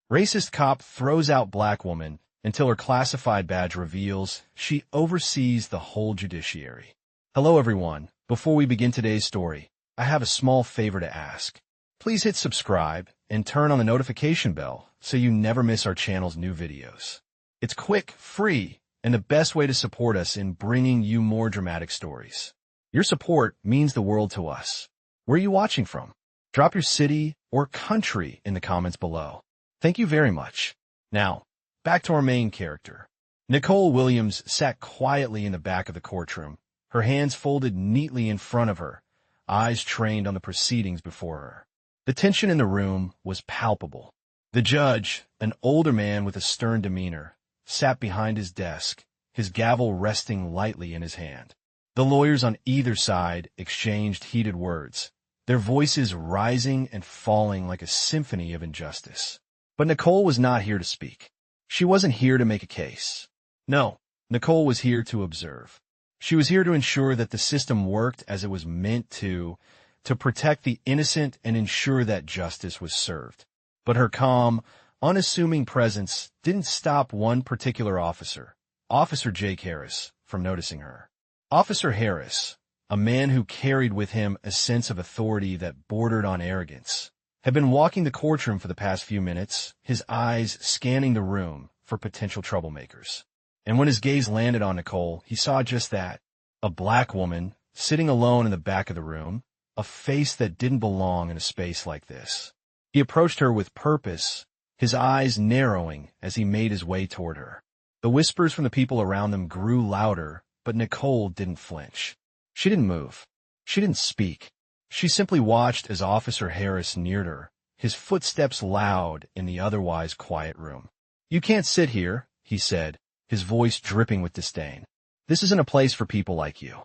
Racist cop throws out black woman until her classified badge reveals she oversees the whole judiciary. Hello everyone. Before we begin today's story, I have a small favor to ask. Please hit subscribe and turn on the notification bell so you never miss our channel's new videos. It's quick, free, and the best way to support us in bringing you more dramatic stories. Your support means the world to us. Where are you watching from? Drop your city or country in the comments below. Thank you very much. Now, back to our main character. Nicole Williams sat quietly in the back of the courtroom, her hands folded neatly in front of her, eyes trained on the proceedings before her. The tension in the room was palpable. The judge, an older man with a stern demeanor, sat behind his desk, his gavel resting lightly in his hand. The lawyers on either side exchanged heated words, their voices rising and falling like a symphony of injustice. But Nicole was not here to speak. She wasn't here to make a case. No, Nicole was here to observe. She was here to ensure that the system worked as it was meant to protect the innocent and ensure that justice was served. But her calm, unassuming presence didn't stop one particular officer, Officer Jake Harris, from noticing her. Officer Harris, a man who carried with him a sense of authority that bordered on arrogance, had been walking the courtroom for the past few minutes, his eyes scanning the room for potential troublemakers. And when his gaze landed on Nicole, he saw just that, a black woman sitting alone in the back of the room, a face that didn't belong in a space like this. He approached her with purpose, his eyes narrowing as he made his way toward her. The whispers from the people around them grew louder, but Nicole didn't flinch. She didn't move. She didn't speak. She simply watched as Officer Harris neared her, his footsteps loud in the otherwise quiet room. "You can't sit here," he said, his voice dripping with disdain. "This isn't a place for people like you."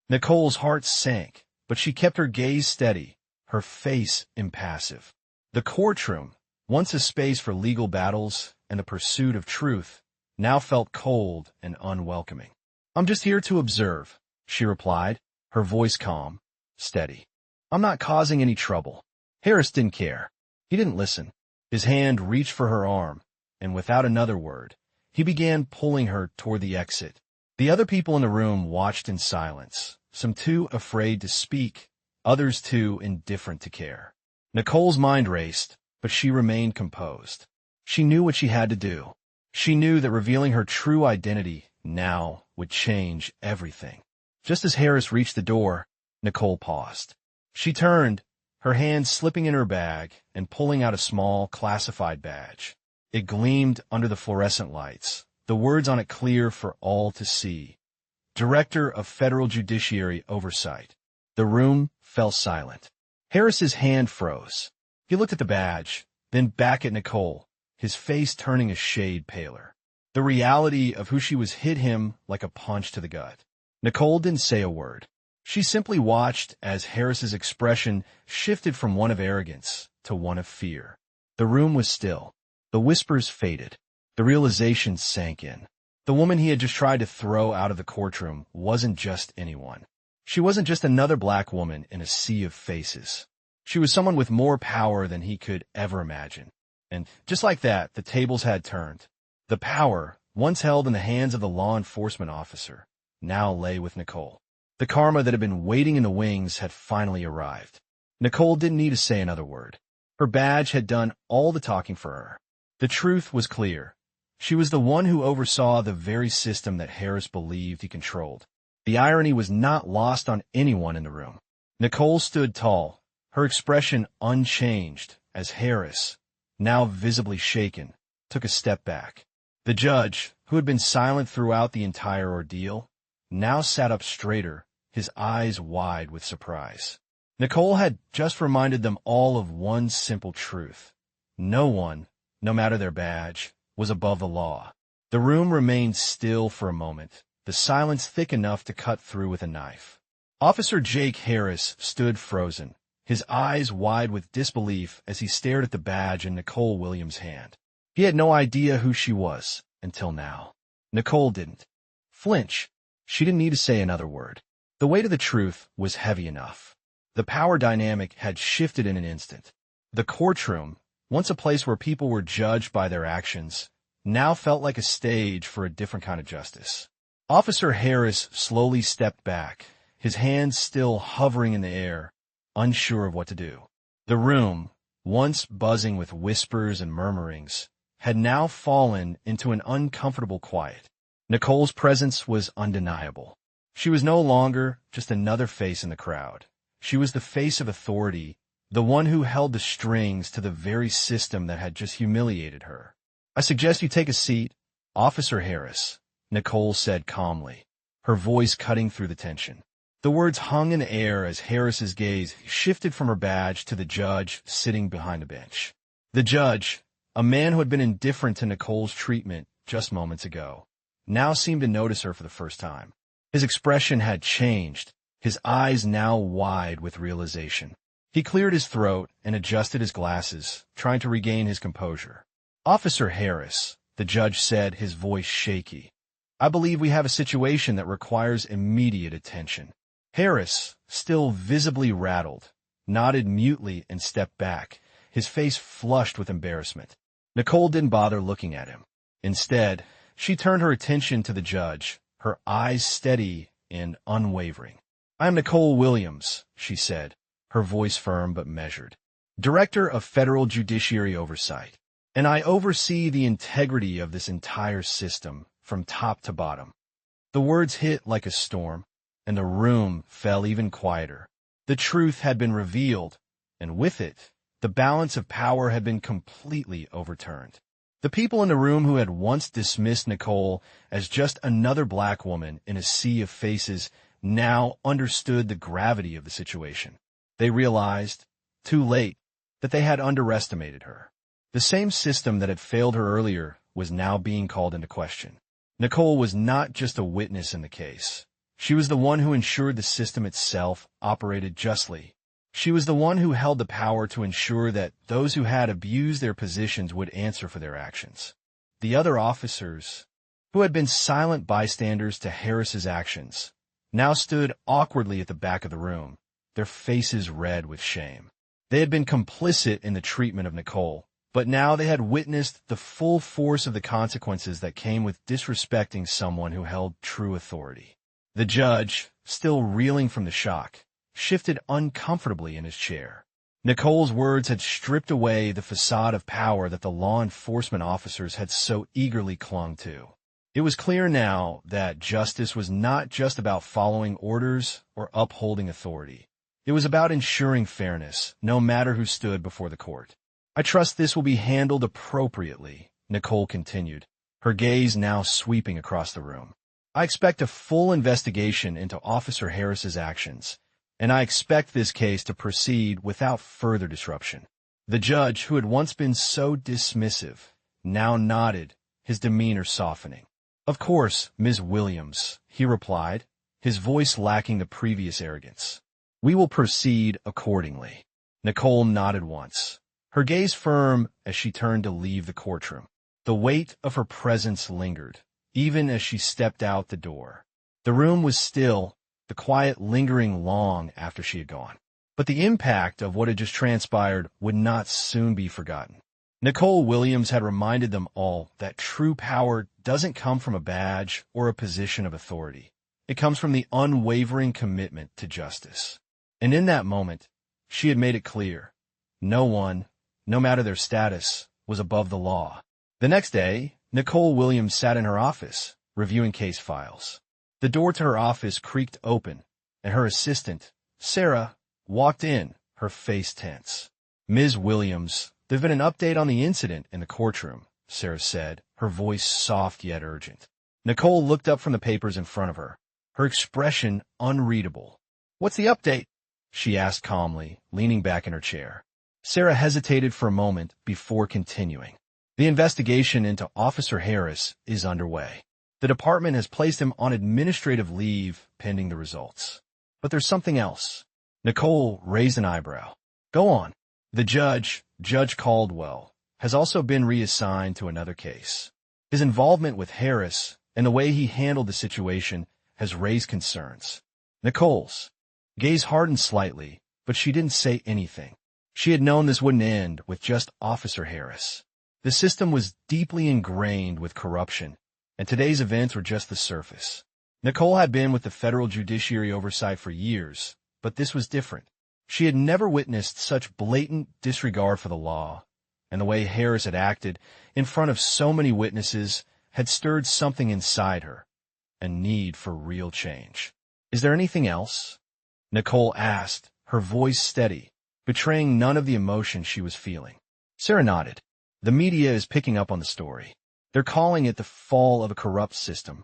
Nicole's heart sank, but she kept her gaze steady, her face impassive. The courtroom, once a space for legal battles and the pursuit of truth, now felt cold and unwelcoming. "I'm just here to observe," she replied, her voice calm, steady. "I'm not causing any trouble." Harris didn't care. He didn't listen. His hand reached for her arm, and without another word, he began pulling her toward the exit. The other people in the room watched in silence, some too afraid to speak, others too indifferent to care. Nicole's mind raced, but she remained composed. She knew what she had to do. She knew that revealing her true identity now would change everything. Just as Harris reached the door, Nicole paused. She turned, her hand slipping in her bag and pulling out a small, classified badge. It gleamed under the fluorescent lights, the words on it clear for all to see. Director of Federal Judiciary Oversight. The room fell silent. Harris's hand froze. He looked at the badge, then back at Nicole, his face turning a shade paler. The reality of who she was hit him like a punch to the gut. Nicole didn't say a word. She simply watched as Harris's expression shifted from one of arrogance to one of fear. The room was still. The whispers faded. The realization sank in. The woman he had just tried to throw out of the courtroom wasn't just anyone. She wasn't just another black woman in a sea of faces. She was someone with more power than he could ever imagine. And just like that, the tables had turned. The power, once held in the hands of the law enforcement officer, now lay with Nicole. The karma that had been waiting in the wings had finally arrived. Nicole didn't need to say another word. Her badge had done all the talking for her. The truth was clear. She was the one who oversaw the very system that Harris believed he controlled. The irony was not lost on anyone in the room. Nicole stood tall, her expression unchanged as Harris, now visibly shaken, took a step back. The judge, who had been silent throughout the entire ordeal, now sat up straighter, his eyes wide with surprise. Nicole had just reminded them all of one simple truth. No one, no matter their badge, was above the law. The room remained still for a moment, the silence thick enough to cut through with a knife. Officer Jake Harris stood frozen, his eyes wide with disbelief as he stared at the badge in Nicole Williams' hand. He had no idea who she was until now. Nicole didn't flinch. She didn't need to say another word. The weight of the truth was heavy enough. The power dynamic had shifted in an instant. The courtroom, once a place where people were judged by their actions, now felt like a stage for a different kind of justice. Officer Harris slowly stepped back, his hands still hovering in the air, unsure of what to do. The room, once buzzing with whispers and murmurings, had now fallen into an uncomfortable quiet. Nicole's presence was undeniable. She was no longer just another face in the crowd. She was the face of authority, the one who held the strings to the very system that had just humiliated her. "I suggest you take a seat, Officer Harris," Nicole said calmly, her voice cutting through the tension. The words hung in the air as Harris's gaze shifted from her badge to the judge sitting behind a bench. The judge, a man who had been indifferent to Nicole's treatment just moments ago, now seemed to notice her for the first time. His expression had changed, his eyes now wide with realization. He cleared his throat and adjusted his glasses, trying to regain his composure. "Officer Harris," the judge said, his voice shaky, "I believe we have a situation that requires immediate attention." Harris, still visibly rattled, nodded mutely and stepped back, his face flushed with embarrassment. Nicole didn't bother looking at him. Instead, she turned her attention to the judge, her eyes steady and unwavering. "I am Nicole Williams," she said, her voice firm but measured, "Director of Federal Judiciary Oversight, and I oversee the integrity of this entire system from top to bottom." The words hit like a storm, and the room fell even quieter. The truth had been revealed, and with it, the balance of power had been completely overturned. The people in the room who had once dismissed Nicole as just another black woman in a sea of faces now understood the gravity of the situation. They realized, too late, that they had underestimated her. The same system that had failed her earlier was now being called into question. Nicole was not just a witness in the case. She was the one who ensured the system itself operated justly. She was the one who held the power to ensure that those who had abused their positions would answer for their actions. The other officers, who had been silent bystanders to Harris's actions, now stood awkwardly at the back of the room, their faces red with shame. They had been complicit in the treatment of Nicole, but now they had witnessed the full force of the consequences that came with disrespecting someone who held true authority. The judge, still reeling from the shock, shifted uncomfortably in his chair. Nicole's words had stripped away the facade of power that the law enforcement officers had so eagerly clung to. It was clear now that justice was not just about following orders or upholding authority. It was about ensuring fairness, no matter who stood before the court. "I trust this will be handled appropriately," Nicole continued, her gaze now sweeping across the room. "I expect a full investigation into Officer Harris's actions, and I expect this case to proceed without further disruption." The judge, who had once been so dismissive, now nodded, his demeanor softening. "Of course, Ms. Williams," he replied, his voice lacking the previous arrogance. "We will proceed accordingly." Nicole nodded once, her gaze firm as she turned to leave the courtroom. The weight of her presence lingered, even as she stepped out the door. The room was still, the quiet lingering long after she had gone. But the impact of what had just transpired would not soon be forgotten. Nicole Williams had reminded them all that true power doesn't come from a badge or a position of authority. It comes from the unwavering commitment to justice. And in that moment, she had made it clear, no one, no matter their status, was above the law. The next day, Nicole Williams sat in her office, reviewing case files. The door to her office creaked open, and her assistant, Sarah, walked in, her face tense. "Ms. Williams, there's been an update on the incident in the courtroom," Sarah said, her voice soft yet urgent. Nicole looked up from the papers in front of her, her expression unreadable. "What's the update?" she asked calmly, leaning back in her chair. Sarah hesitated for a moment before continuing. "The investigation into Officer Harris is underway. The department has placed him on administrative leave pending the results. But there's something else." Nicole raised an eyebrow. "Go on." "The judge, Judge Caldwell, has also been reassigned to another case. His involvement with Harris and the way he handled the situation has raised concerns." Nicole's gaze hardened slightly, but she didn't say anything. She had known this wouldn't end with just Officer Harris. The system was deeply ingrained with corruption, and today's events were just the surface. Nicole had been with the federal judiciary oversight for years, but this was different. She had never witnessed such blatant disregard for the law, and the way Harris had acted in front of so many witnesses had stirred something inside her, a need for real change. "Is there anything else?" Nicole asked, her voice steady, betraying none of the emotion she was feeling. Sarah nodded. "The media is picking up on the story. They're calling it the fall of a corrupt system.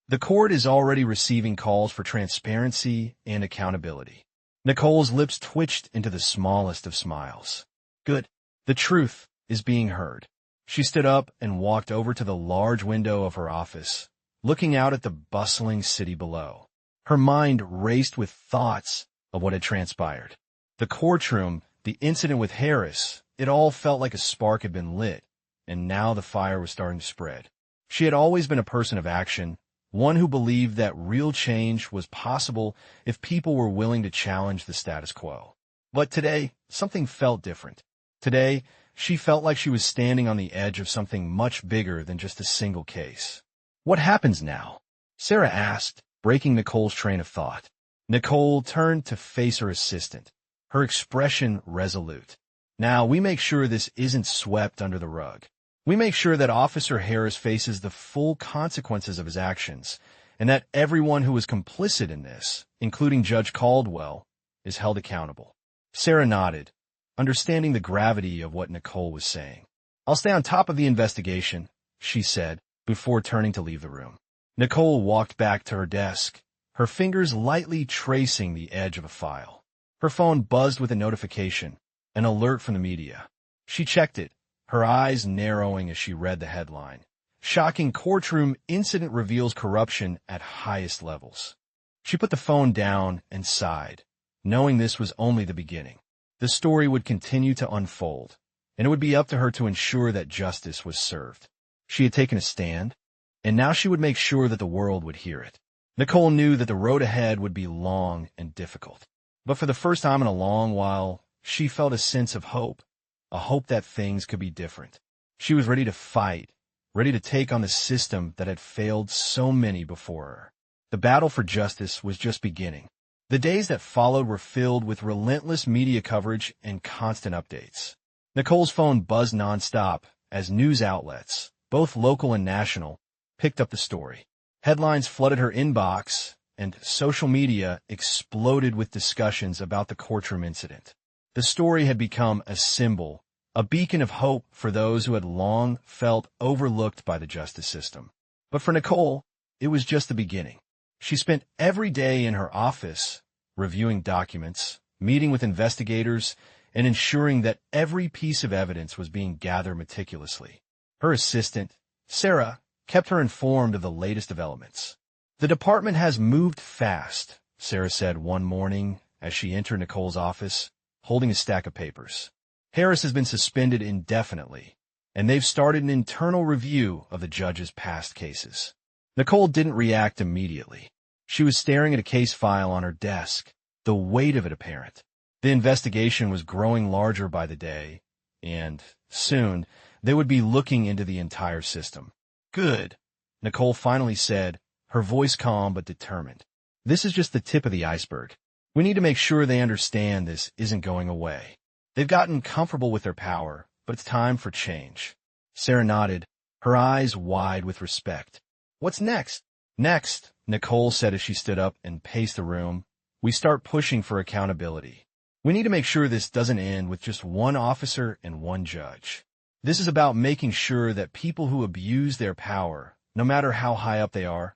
The court is already receiving calls for transparency and accountability." Nicole's lips twitched into the smallest of smiles. "Good. The truth is being heard." She stood up and walked over to the large window of her office, looking out at the bustling city below. Her mind raced with thoughts of what had transpired. The courtroom, the incident with Harris, it all felt like a spark had been lit, and now the fire was starting to spread. She had always been a person of action, one who believed that real change was possible if people were willing to challenge the status quo. But today, something felt different. Today, she felt like she was standing on the edge of something much bigger than just a single case. "What happens now?" Sarah asked, breaking Nicole's train of thought. Nicole turned to face her assistant, her expression resolute. "Now, we make sure this isn't swept under the rug. We make sure that Officer Harris faces the full consequences of his actions, and that everyone who was complicit in this, including Judge Caldwell, is held accountable." Sarah nodded, understanding the gravity of what Nicole was saying. "I'll stay on top of the investigation," she said, before turning to leave the room. Nicole walked back to her desk, her fingers lightly tracing the edge of a file. Her phone buzzed with a notification, an alert from the media. She checked it, her eyes narrowing as she read the headline. "Shocking courtroom incident reveals corruption at highest levels." She put the phone down and sighed, knowing this was only the beginning. The story would continue to unfold, and it would be up to her to ensure that justice was served. She had taken a stand, and now she would make sure that the world would hear it. Nicole knew that the road ahead would be long and difficult. But for the first time in a long while, she felt a sense of hope, a hope that things could be different. She was ready to fight, ready to take on the system that had failed so many before her. The battle for justice was just beginning. The days that followed were filled with relentless media coverage and constant updates. Nicole's phone buzzed nonstop as news outlets, both local and national, picked up the story. Headlines flooded her inbox, and social media exploded with discussions about the courtroom incident. The story had become a symbol, a beacon of hope for those who had long felt overlooked by the justice system. But for Nicole, it was just the beginning. She spent every day in her office, reviewing documents, meeting with investigators, and ensuring that every piece of evidence was being gathered meticulously. Her assistant, Sarah, kept her informed of the latest developments. "The department has moved fast," Sarah said one morning as she entered Nicole's office, holding a stack of papers. "Harris has been suspended indefinitely, and they've started an internal review of the judge's past cases." Nicole didn't react immediately. She was staring at a case file on her desk, the weight of it apparent. The investigation was growing larger by the day, and, soon, they would be looking into the entire system. "Good," Nicole finally said, her voice calm but determined. "This is just the tip of the iceberg. We need to make sure they understand this isn't going away. They've gotten comfortable with their power, but it's time for change." Sarah nodded, her eyes wide with respect. "What's next?" "Next," Nicole said as she stood up and paced the room, "we start pushing for accountability. We need to make sure this doesn't end with just one officer and one judge. This is about making sure that people who abuse their power, no matter how high up they are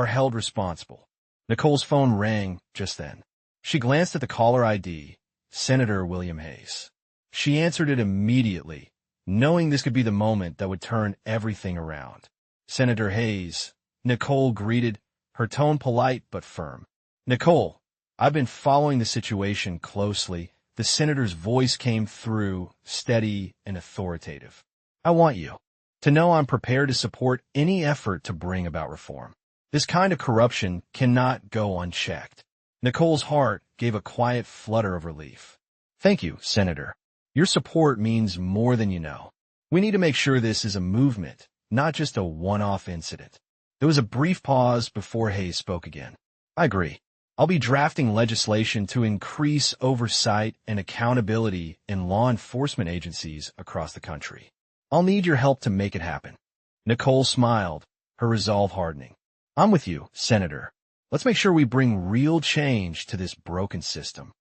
held responsible." Nicole's phone rang just then. She glanced at the caller ID, Senator William Hayes. She answered it immediately, knowing this could be the moment that would turn everything around. "Senator Hayes," Nicole greeted, her tone polite but firm. "Nicole, I've been following the situation closely." The senator's voice came through, steady and authoritative. "I want you to know I'm prepared to support any effort to bring about reform. This kind of corruption cannot go unchecked." Nicole's heart gave a quiet flutter of relief. Thank you, Senator. Your support means more than you know. We need to make sure this is a movement, not just a one-off incident. There was a brief pause before Hayes spoke again. I agree. I'll be drafting legislation to increase oversight and accountability in law enforcement agencies across the country. I'll need your help to make it happen. Nicole smiled, her resolve hardening. I'm with you, Senator. Let's make sure we bring real change to this broken system.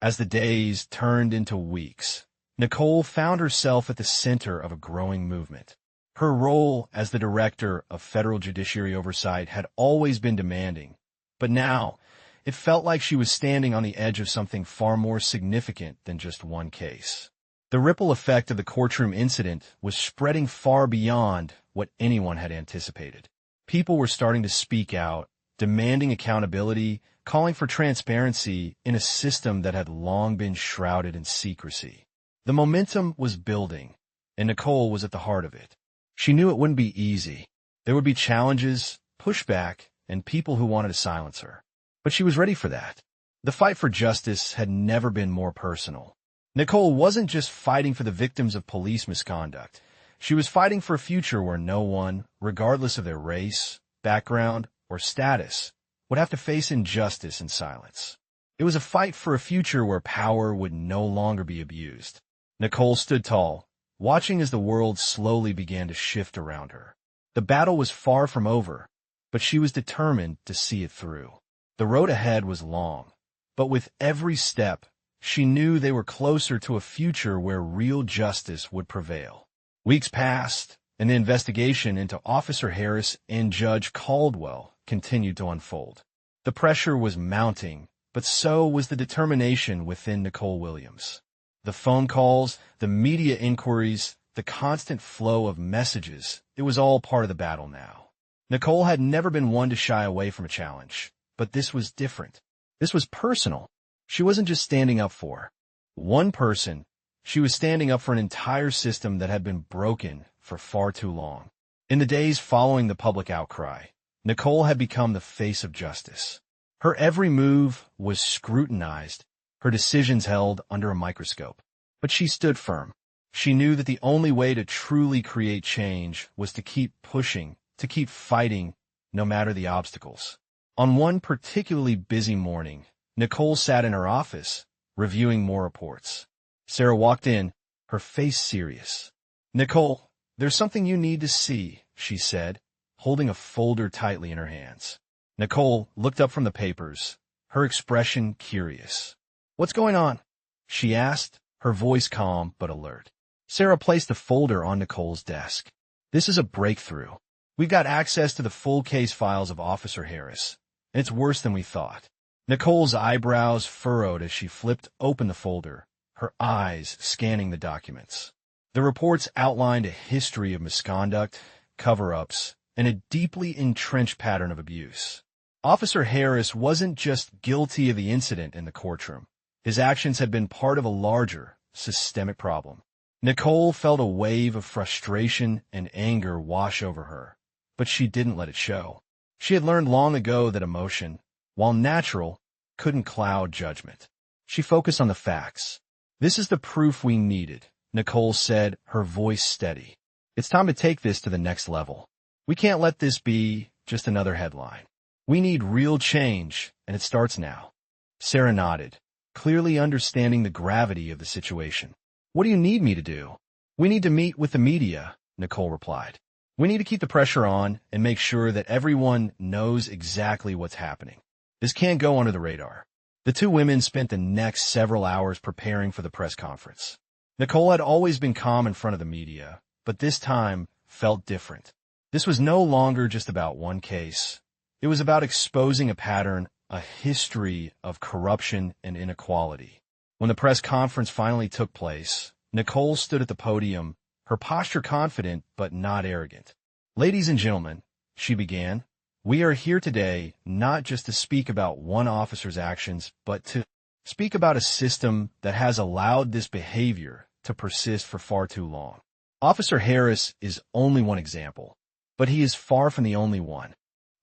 As the days turned into weeks, Nicole found herself at the center of a growing movement. Her role as the director of federal judiciary oversight had always been demanding, but now it felt like she was standing on the edge of something far more significant than just one case. The ripple effect of the courtroom incident was spreading far beyond what anyone had anticipated. People were starting to speak out, demanding accountability, calling for transparency in a system that had long been shrouded in secrecy. The momentum was building, and Nicole was at the heart of it. She knew it wouldn't be easy. There would be challenges, pushback, and people who wanted to silence her. But she was ready for that. The fight for justice had never been more personal. Nicole wasn't just fighting for the victims of police misconduct. She was fighting for a future where no one, regardless of their race, background, or status, would have to face injustice in silence. It was a fight for a future where power would no longer be abused. Nicole stood tall, watching as the world slowly began to shift around her. The battle was far from over, but she was determined to see it through. The road ahead was long, but with every step, she knew they were closer to a future where real justice would prevail. Weeks passed, and the investigation into Officer Harris and Judge Caldwell continued to unfold. The pressure was mounting, but so was the determination within Nicole Williams. The phone calls, the media inquiries, the constant flow of messages, it was all part of the battle now. Nicole had never been one to shy away from a challenge, but this was different. This was personal. She wasn't just standing up for one person. She was standing up for an entire system that had been broken for far too long. In the days following the public outcry, Nicole had become the face of justice. Her every move was scrutinized, her decisions held under a microscope. But she stood firm. She knew that the only way to truly create change was to keep pushing, to keep fighting, no matter the obstacles. On one particularly busy morning, Nicole sat in her office, reviewing more reports. Sarah walked in, her face serious. "Nicole, there's something you need to see," she said, holding a folder tightly in her hands. Nicole looked up from the papers, her expression curious. "What's going on?" she asked, her voice calm but alert. Sarah placed the folder on Nicole's desk. "This is a breakthrough. We've got access to the full case files of Officer Harris, and it's worse than we thought." Nicole's eyebrows furrowed as she flipped open the folder, her eyes scanning the documents. The reports outlined a history of misconduct, cover-ups, and a deeply entrenched pattern of abuse. Officer Harris wasn't just guilty of the incident in the courtroom. His actions had been part of a larger, systemic problem. Nicole felt a wave of frustration and anger wash over her, but she didn't let it show. She had learned long ago that emotion, while natural, couldn't cloud judgment. She focused on the facts. "This is the proof we needed," Nicole said, her voice steady. "It's time to take this to the next level. We can't let this be just another headline. We need real change, and it starts now." Sarah nodded, clearly understanding the gravity of the situation. "What do you need me to do?" "We need to meet with the media," Nicole replied. "We need to keep the pressure on and make sure that everyone knows exactly what's happening. This can't go under the radar." The two women spent the next several hours preparing for the press conference. Nicole had always been calm in front of the media, but this time felt different. This was no longer just about one case. It was about exposing a pattern, a history of corruption and inequality. When the press conference finally took place, Nicole stood at the podium, her posture confident but not arrogant. "Ladies and gentlemen," she began, "we are here today not just to speak about one officer's actions, but to speak about a system that has allowed this behavior to persist for far too long. Officer Harris is only one example, but he is far from the only one."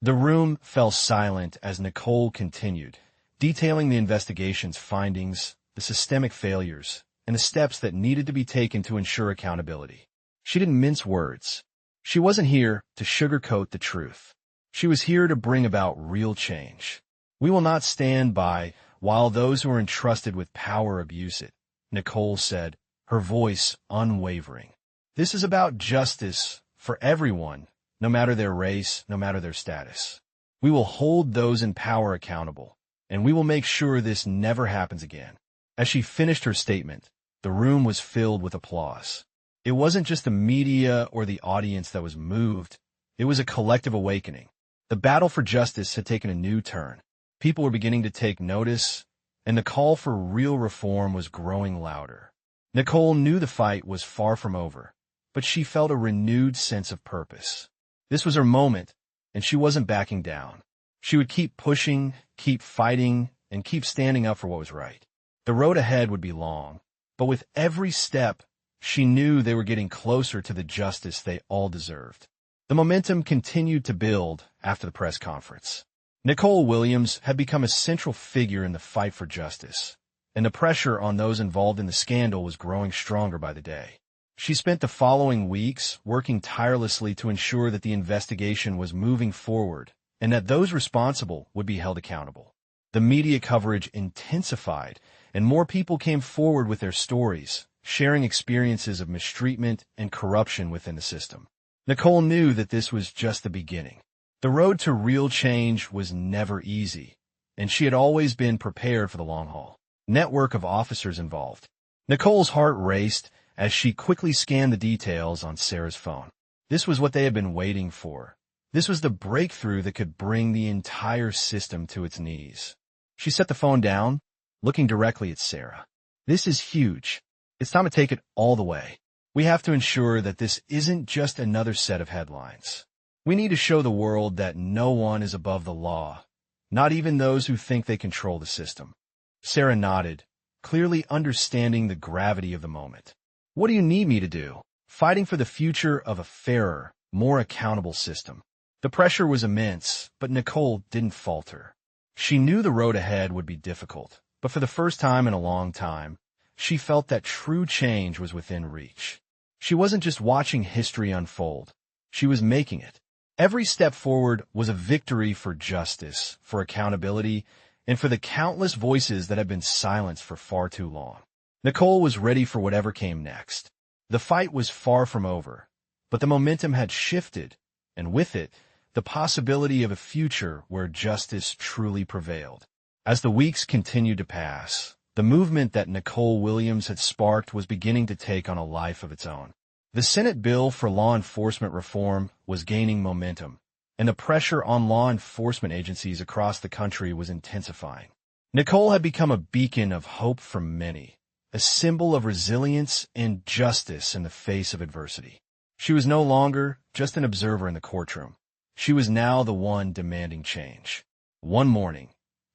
The room fell silent as Nicole continued, detailing the investigation's findings, the systemic failures, and the steps that needed to be taken to ensure accountability. She didn't mince words. She wasn't here to sugarcoat the truth. She was here to bring about real change. We will not stand by while those who are entrusted with power abuse it, Nicole said, her voice unwavering. This is about justice for everyone, no matter their race, no matter their status. We will hold those in power accountable, and we will make sure this never happens again. As she finished her statement, the room was filled with applause. It wasn't just the media or the audience that was moved. It was a collective awakening. The battle for justice had taken a new turn. People were beginning to take notice, and the call for real reform was growing louder. Nicole knew the fight was far from over, but she felt a renewed sense of purpose. This was her moment, and she wasn't backing down. She would keep pushing, keep fighting, and keep standing up for what was right. The road ahead would be long, but with every step, she knew they were getting closer to the justice they all deserved. The momentum continued to build after the press conference. Nicole Williams had become a central figure in the fight for justice, and the pressure on those involved in the scandal was growing stronger by the day. She spent the following weeks working tirelessly to ensure that the investigation was moving forward and that those responsible would be held accountable. The media coverage intensified, and more people came forward with their stories, sharing experiences of mistreatment and corruption within the system. Nicole knew that this was just the beginning. The road to real change was never easy, and she had always been prepared for the long haul. Network of officers involved. Nicole's heart raced as she quickly scanned the details on Sarah's phone. This was what they had been waiting for. This was the breakthrough that could bring the entire system to its knees. She set the phone down, looking directly at Sarah. This is huge. It's time to take it all the way. We have to ensure that this isn't just another set of headlines. We need to show the world that no one is above the law, not even those who think they control the system. Sarah nodded, clearly understanding the gravity of the moment. What do you need me to do? Fighting for the future of a fairer, more accountable system. The pressure was immense, but Nicole didn't falter. She knew the road ahead would be difficult, but for the first time in a long time, she felt that true change was within reach. She wasn't just watching history unfold. She was making it. Every step forward was a victory for justice, for accountability, and for the countless voices that had been silenced for far too long. Nicole was ready for whatever came next. The fight was far from over, but the momentum had shifted, and with it, the possibility of a future where justice truly prevailed. As the weeks continued to pass, the movement that Nicole Williams had sparked was beginning to take on a life of its own. The Senate bill for law enforcement reform was gaining momentum, and the pressure on law enforcement agencies across the country was intensifying. Nicole had become a beacon of hope for many, a symbol of resilience and justice in the face of adversity. She was no longer just an observer in the courtroom. She was now the one demanding change. One morning,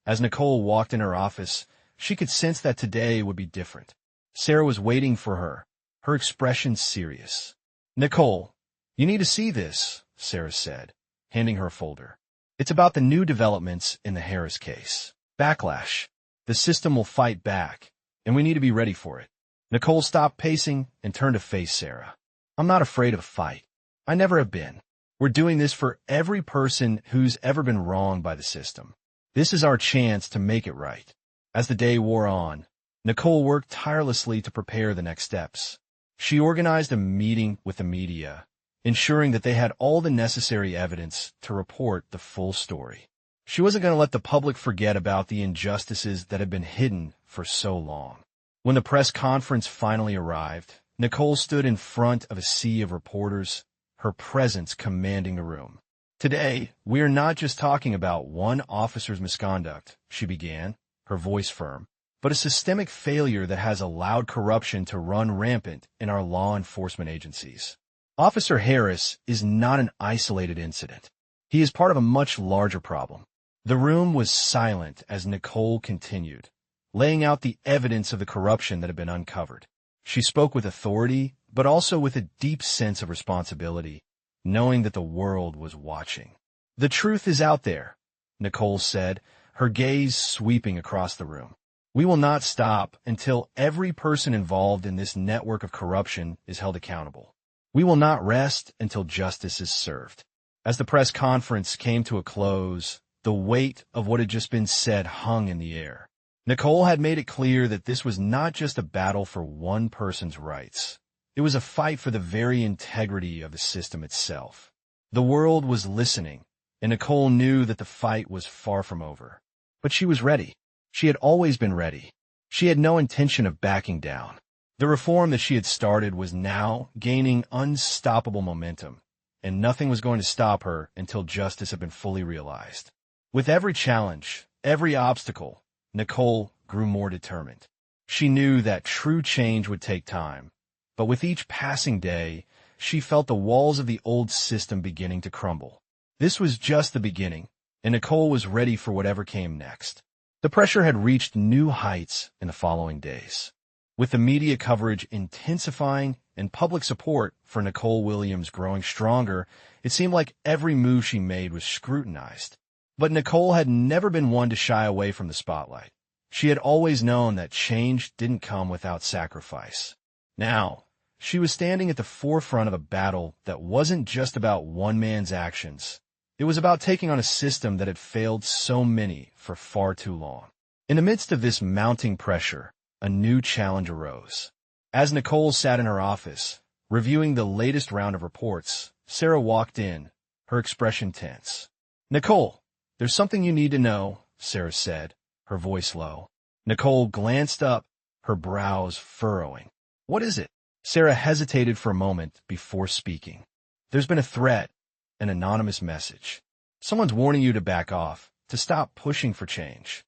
as Nicole walked in her office, she could sense that today would be different. Sarah was waiting for her, her expression serious. "Nicole, you need to see this," Sarah said, handing her a folder. "It's about the new developments in the Harris case. Backlash. The system will fight back, and we need to be ready for it." Nicole stopped pacing and turned to face Sarah. "I'm not afraid of a fight. I never have been. We're doing this for every person who's ever been wronged by the system. This is our chance to make it right." As the day wore on, Nicole worked tirelessly to prepare the next steps. She organized a meeting with the media, ensuring that they had all the necessary evidence to report the full story. She wasn't going to let the public forget about the injustices that had been hidden for so long. When the press conference finally arrived, Nicole stood in front of a sea of reporters, her presence commanding the room. "Today, we are not just talking about one officer's misconduct," she began, her voice firm, "but a systemic failure that has allowed corruption to run rampant in our law enforcement agencies. Officer Harris is not an isolated incident. He is part of a much larger problem." The room was silent as Nicole continued, laying out the evidence of the corruption that had been uncovered. She spoke with authority, but also with a deep sense of responsibility, knowing that the world was watching. "The truth is out there," Nicole said, her gaze sweeping across the room. We will not stop until every person involved in this network of corruption is held accountable. We will not rest until justice is served. As the press conference came to a close, the weight of what had just been said hung in the air. Nicole had made it clear that this was not just a battle for one person's rights. It was a fight for the very integrity of the system itself. The world was listening, and Nicole knew that the fight was far from over. But she was ready. She had always been ready. She had no intention of backing down. The reform that she had started was now gaining unstoppable momentum, and nothing was going to stop her until justice had been fully realized. With every challenge, every obstacle, Nicole grew more determined. She knew that true change would take time, but with each passing day, she felt the walls of the old system beginning to crumble. This was just the beginning, and Nicole was ready for whatever came next. The pressure had reached new heights in the following days. With the media coverage intensifying and public support for Nicole Williams growing stronger, it seemed like every move she made was scrutinized. But Nicole had never been one to shy away from the spotlight. She had always known that change didn't come without sacrifice. Now, she was standing at the forefront of a battle that wasn't just about one man's actions. It was about taking on a system that had failed so many for far too long. In the midst of this mounting pressure, a new challenge arose. As Nicole sat in her office, reviewing the latest round of reports, Sarah walked in, her expression tense. "Nicole, there's something you need to know," Sarah said, her voice low. Nicole glanced up, her brows furrowing. "What is it?" Sarah hesitated for a moment before speaking. "There's been a threat, an anonymous message. Someone's warning you to back off, to stop pushing for change."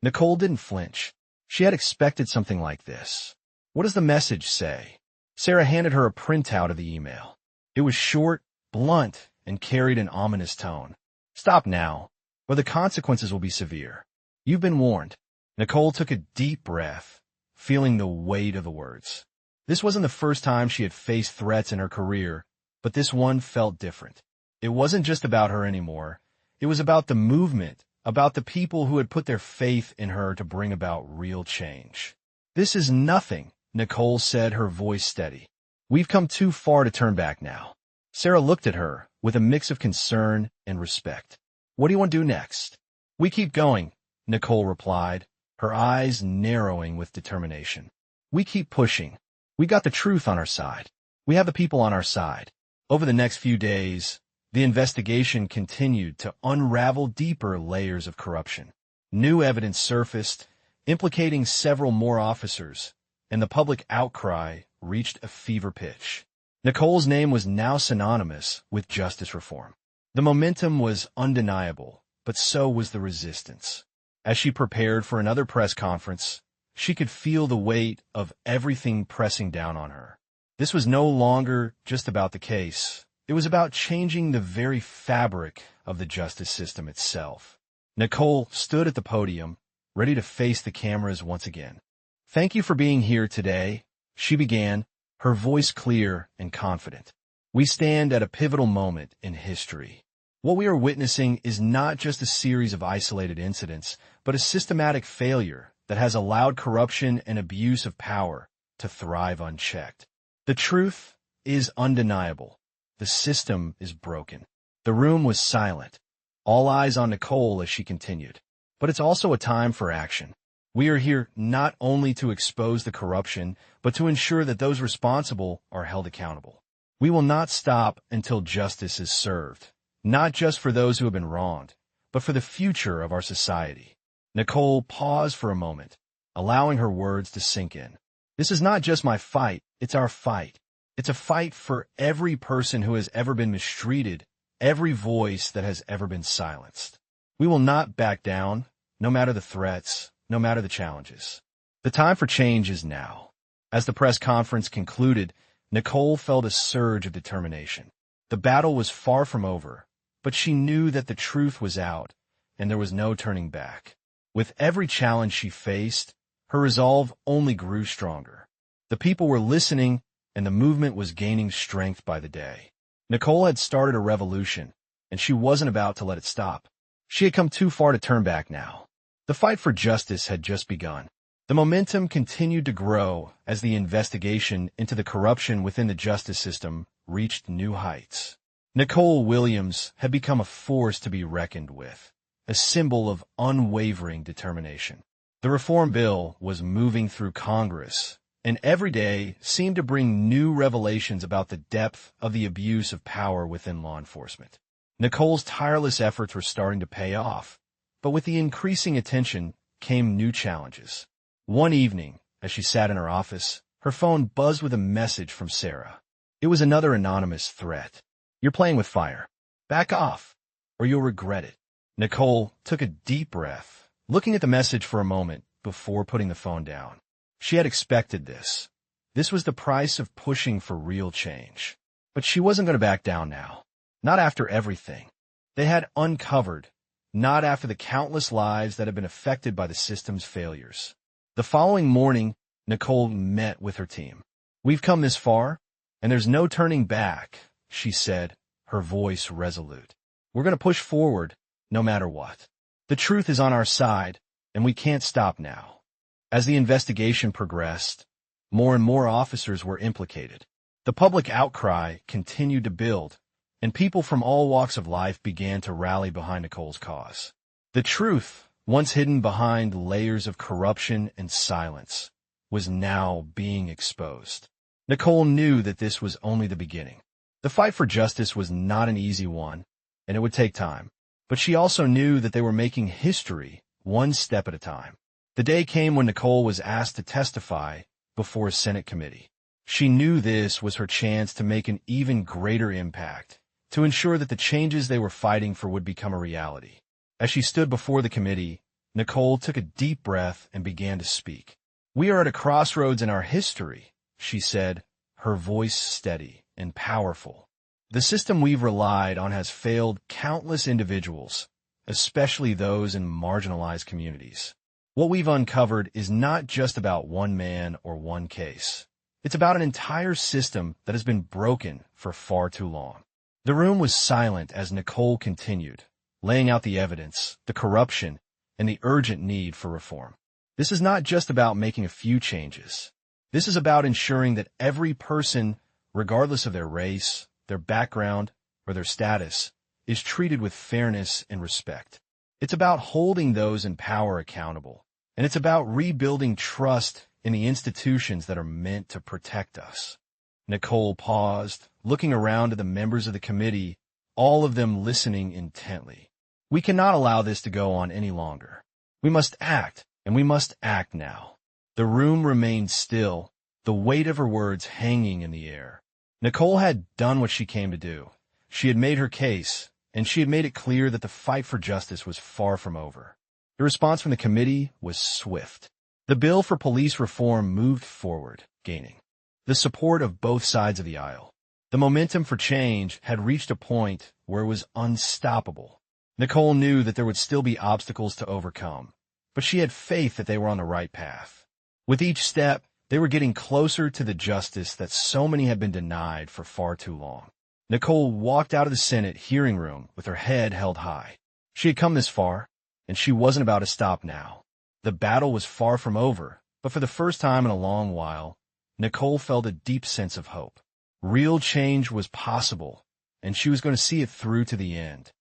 Nicole didn't flinch. She had expected something like this. "What does the message say?" Sarah handed her a printout of the email. It was short, blunt, and carried an ominous tone. "Stop now, or the consequences will be severe. You've been warned." Nicole took a deep breath, feeling the weight of the words. This wasn't the first time she had faced threats in her career, but this one felt different. It wasn't just about her anymore. It was about the movement, about the people who had put their faith in her to bring about real change. "This is nothing," Nicole said, her voice steady. "We've come too far to turn back now." Sarah looked at her with a mix of concern and respect. "What do you want to do next?" "We keep going," Nicole replied, her eyes narrowing with determination. "We keep pushing. We got the truth on our side. We have the people on our side." Over the next few days, the investigation continued to unravel deeper layers of corruption. New evidence surfaced, implicating several more officers, and the public outcry reached a fever pitch. Nicole's name was now synonymous with justice reform. The momentum was undeniable, but so was the resistance. As she prepared for another press conference, she could feel the weight of everything pressing down on her. This was no longer just about the case. It was about changing the very fabric of the justice system itself. Nicole stood at the podium, ready to face the cameras once again. "Thank you for being here today," she began, her voice clear and confident. "We stand at a pivotal moment in history. What we are witnessing is not just a series of isolated incidents, but a systematic failure that has allowed corruption and abuse of power to thrive unchecked. The truth is undeniable. The system is broken." The room was silent, all eyes on Nicole as she continued. "But it's also a time for action. We are here not only to expose the corruption, but to ensure that those responsible are held accountable. We will not stop until justice is served, not just for those who have been wronged, but for the future of our society." Nicole paused for a moment, allowing her words to sink in. "This is not just my fight, it's our fight. It's a fight for every person who has ever been mistreated, every voice that has ever been silenced. We will not back down, no matter the threats, no matter the challenges. The time for change is now." As the press conference concluded, Nicole felt a surge of determination. The battle was far from over, but she knew that the truth was out, and there was no turning back. With every challenge she faced, her resolve only grew stronger. The people were listening, and the movement was gaining strength by the day. Nicole had started a revolution, and she wasn't about to let it stop. She had come too far to turn back now. The fight for justice had just begun. The momentum continued to grow as the investigation into the corruption within the justice system reached new heights. Nicole Williams had become a force to be reckoned with, a symbol of unwavering determination. The reform bill was moving through Congress, and every day seemed to bring new revelations about the depth of the abuse of power within law enforcement. Nicole's tireless efforts were starting to pay off, but with the increasing attention came new challenges. One evening, as she sat in her office, her phone buzzed with a message from Sarah. It was another anonymous threat. "You're playing with fire. Back off, or you'll regret it." Nicole took a deep breath, looking at the message for a moment before putting the phone down. She had expected this. This was the price of pushing for real change. But she wasn't going to back down now. Not after everything they had uncovered, not after the countless lives that had been affected by the system's failures. The following morning, Nicole met with her team. "We've come this far, and there's no turning back," she said, her voice resolute. "We're going to push forward, no matter what. The truth is on our side, and we can't stop now." As the investigation progressed, more and more officers were implicated. The public outcry continued to build, and people from all walks of life began to rally behind Nicole's cause. The truth, once hidden behind layers of corruption and silence, was now being exposed. Nicole knew that this was only the beginning. The fight for justice was not an easy one, and it would take time. But she also knew that they were making history one step at a time. The day came when Nicole was asked to testify before a Senate committee. She knew this was her chance to make an even greater impact, to ensure that the changes they were fighting for would become a reality. As she stood before the committee, Nicole took a deep breath and began to speak. "We are at a crossroads in our history," she said, her voice steady and powerful. "The system we've relied on has failed countless individuals, especially those in marginalized communities. What we've uncovered is not just about one man or one case. It's about an entire system that has been broken for far too long." The room was silent as Nicole continued, laying out the evidence, the corruption, and the urgent need for reform. This is not just about making a few changes. This is about ensuring that every person, regardless of their race, their background, or their status, is treated with fairness and respect. It's about holding those in power accountable, and it's about rebuilding trust in the institutions that are meant to protect us. Nicole paused, looking around at the members of the committee, all of them listening intently. "We cannot allow this to go on any longer. We must act, and we must act now." The room remained still, the weight of her words hanging in the air. Nicole had done what she came to do. She had made her case, and she had made it clear that the fight for justice was far from over. The response from the committee was swift. The bill for police reform moved forward, gaining the support of both sides of the aisle. The momentum for change had reached a point where it was unstoppable. Nicole knew that there would still be obstacles to overcome, but she had faith that they were on the right path. With each step, they were getting closer to the justice that so many had been denied for far too long. Nicole walked out of the Senate hearing room with her head held high. She had come this far, and she wasn't about to stop now. The battle was far from over, but for the first time in a long while, Nicole felt a deep sense of hope. Real change was possible, and she was going to see it through to the end.